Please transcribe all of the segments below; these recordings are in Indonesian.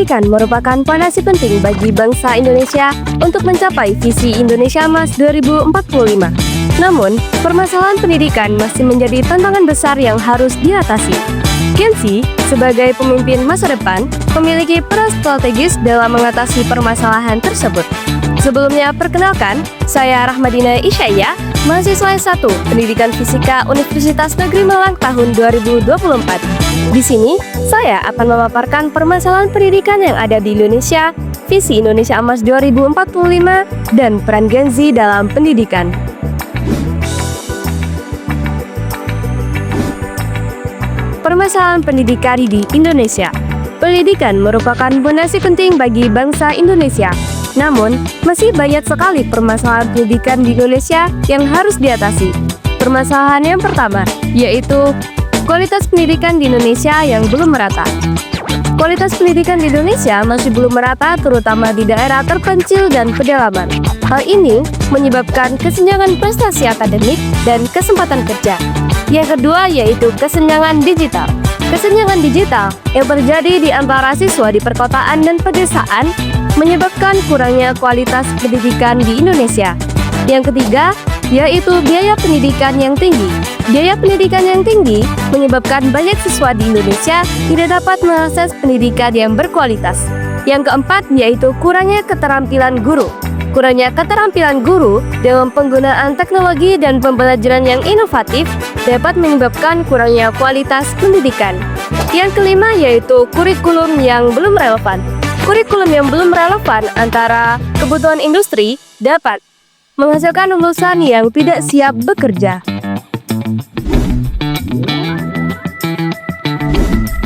pendidikan merupakan fondasi penting bagi bangsa Indonesia untuk mencapai visi Indonesia Emas 2045. Namun, permasalahan pendidikan masih menjadi tantangan besar yang harus diatasi. Gen Z, sebagai pemimpin masa depan, memiliki peran strategis dalam mengatasi permasalahan tersebut. Sebelumnya, perkenalkan, saya Rahmadina Isyaya, mahasiswa S1 Pendidikan Fisika Universitas Negeri Malang tahun 2024. Di sini, saya akan memaparkan permasalahan pendidikan yang ada di Indonesia, visi Indonesia Emas 2045, dan peran Gen Z dalam pendidikan. Permasalahan pendidikan di Indonesia. Pendidikan merupakan fondasi penting bagi bangsa Indonesia. Namun, masih banyak sekali permasalahan pendidikan di Indonesia yang harus diatasi. Permasalahan yang pertama, yaitu kualitas pendidikan di Indonesia yang belum merata. Kualitas pendidikan di Indonesia masih belum merata, terutama di daerah terpencil dan pedalaman. Hal ini menyebabkan kesenjangan prestasi akademik dan kesempatan kerja. Yang kedua yaitu kesenjangan digital. Kesenjangan digital yang terjadi di antara siswa di perkotaan dan pedesaan menyebabkan kurangnya kualitas pendidikan di Indonesia. Yang ketiga yaitu biaya pendidikan yang tinggi. Biaya pendidikan yang tinggi menyebabkan banyak siswa di Indonesia tidak dapat mengakses pendidikan yang berkualitas. Yang keempat yaitu kurangnya keterampilan guru. Kurangnya keterampilan guru dalam penggunaan teknologi dan pembelajaran yang inovatif dapat menyebabkan kurangnya kualitas pendidikan. Yang kelima yaitu kurikulum yang belum relevan. Kurikulum yang belum relevan antara kebutuhan industri dapat menghasilkan lulusan yang tidak siap bekerja.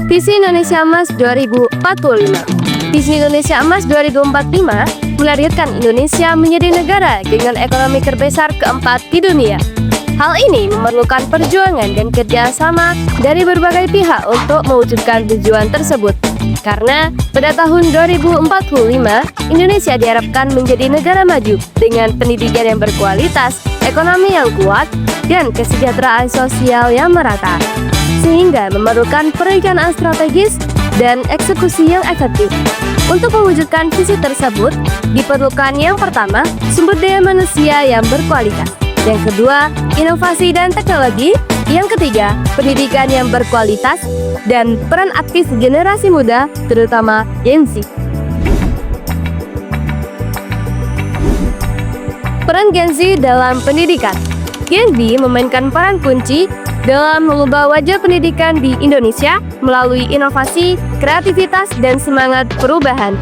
Visi Indonesia Emas 2045. Visi Indonesia Emas 2045 menargetkan Indonesia menjadi negara dengan ekonomi terbesar keempat di dunia. Hal ini memerlukan perjuangan dan kerjasama dari berbagai pihak untuk mewujudkan tujuan tersebut. Karena pada tahun 2045, Indonesia diharapkan menjadi negara maju dengan pendidikan yang berkualitas, ekonomi yang kuat, dan kesejahteraan sosial yang merata. Sehingga memerlukan perencanaan strategis dan eksekusi yang efektif. Untuk mewujudkan visi tersebut, diperlukan yang pertama, sumber daya manusia yang berkualitas. Yang kedua, inovasi dan teknologi. Yang ketiga, pendidikan yang berkualitas dan peran aktif generasi muda, terutama Gen Z. Peran Gen Z dalam pendidikan. Gen Z memainkan peran kunci dalam mengubah wajah pendidikan di Indonesia melalui inovasi, kreativitas, dan semangat perubahan.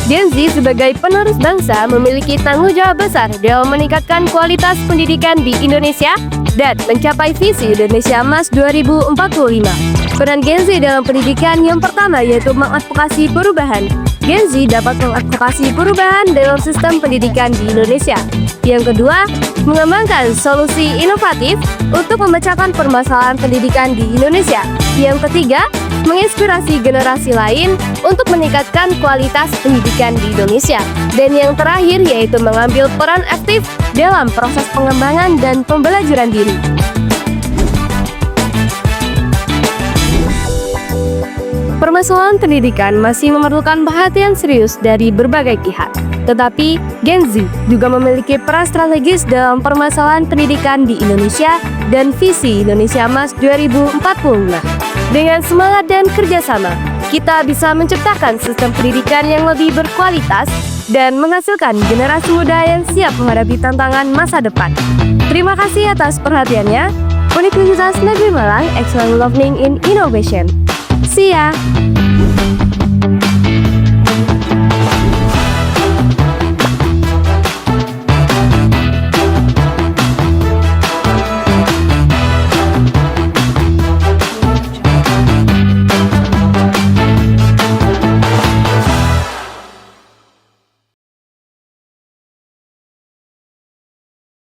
Gen Z sebagai penerus bangsa memiliki tanggung jawab besar dalam meningkatkan kualitas pendidikan di Indonesia dan mencapai visi Indonesia Emas 2045. Peran Gen Z dalam pendidikan yang pertama yaitu mengadvokasi perubahan. Gen Z dapat mengadvokasi perubahan dalam sistem pendidikan di Indonesia. Yang kedua, mengembangkan solusi inovatif untuk memecahkan permasalahan pendidikan di Indonesia. Yang ketiga, menginspirasi generasi lain untuk meningkatkan kualitas pendidikan di Indonesia. Dan yang terakhir yaitu mengambil peran aktif dalam proses pengembangan dan pembelajaran diri. Permasalahan pendidikan masih memerlukan perhatian serius dari berbagai pihak. Tetapi, Gen Z juga memiliki peran strategis dalam permasalahan pendidikan di Indonesia dan visi Indonesia Emas 2045. Dengan semangat dan kerjasama, kita bisa menciptakan sistem pendidikan yang lebih berkualitas dan menghasilkan generasi muda yang siap menghadapi tantangan masa depan. Terima kasih atas perhatiannya. Universitas Negeri Malang, Excellent Learning in Innovation. See ya!